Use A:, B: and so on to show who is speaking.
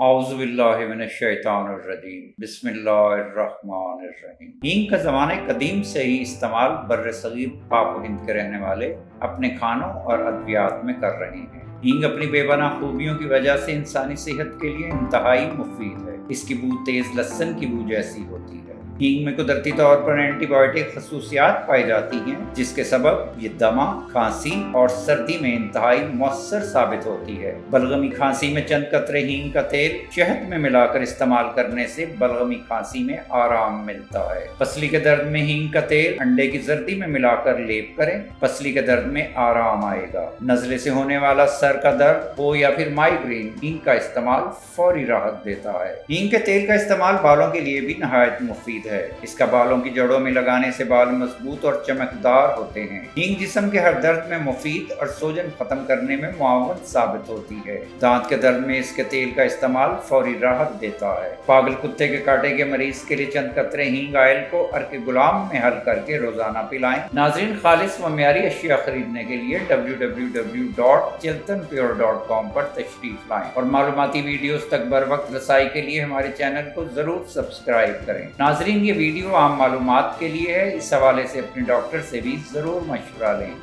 A: اعوذ باللہ من الشیطان الرجیم بسم اللہ الرحمن الرحیم۔ ہینگ کا زمانہ قدیم سے ہی استعمال بر صغیر پاک و ہند کے رہنے والے اپنے کھانوں اور ادویات میں کر رہے ہیں۔ ہینگ اپنی بے پناہ خوبیوں کی وجہ سے انسانی صحت کے لیے انتہائی مفید ہے۔ اس کی بو تیز لہسن کی بو جیسی ہوتی ہے۔ ہینگ میں قدرتی طور پر اینٹی بائیوٹک خصوصیات پائی جاتی ہیں، جس کے سبب یہ دمہ، کھانسی اور سردی میں انتہائی مؤثر ثابت ہوتی ہے۔ بلغمی کھانسی میں چند قطرے ہینگ کا تیل شہد میں ملا کر استعمال کرنے سے بلغمی کھانسی میں آرام ملتا ہے۔ پسلی کے درد میں ہینگ کا تیل انڈے کی زردی میں ملا کر لیپ کریں، پسلی کے درد میں آرام آئے گا۔ نزلے سے ہونے والا سر کا درد ہو یا پھر مائیگرین، ہینگ کا استعمال فوری راحت دیتا ہے۔ ہینگ کے تیل کا استعمال بالوں کے لیے بھی نہایت مفید ہے۔ اس کا بالوں کی جڑوں میں لگانے سے بال مضبوط اور چمکدار ہوتے ہیں۔ ہینگ جسم کے ہر درد میں مفید اور سوجن ختم کرنے میں معاون ثابت ہوتی ہے۔ دانت کے درد میں اس کے تیل کا استعمال فوری راحت دیتا ہے۔ پاگل کتے کے کاٹے کے مریض کے لیے چند قطرے ہینگ آئل کو ارک غلام میں حل کر کے روزانہ پلائیں۔ ناظرین، خالص و معیاری اشیاء خریدنے کے لیے www.chiltanpure.com پر تشریف لائیں اور معلوماتی ویڈیوز تک بر وقت رسائی کے لیے ہمارے چینل کو ضرور سبسکرائب کریں۔ ناظرین، یہ ویڈیو عام معلومات کے لیے ہے، اس حوالے سے اپنے ڈاکٹر سے بھی ضرور مشورہ لیں۔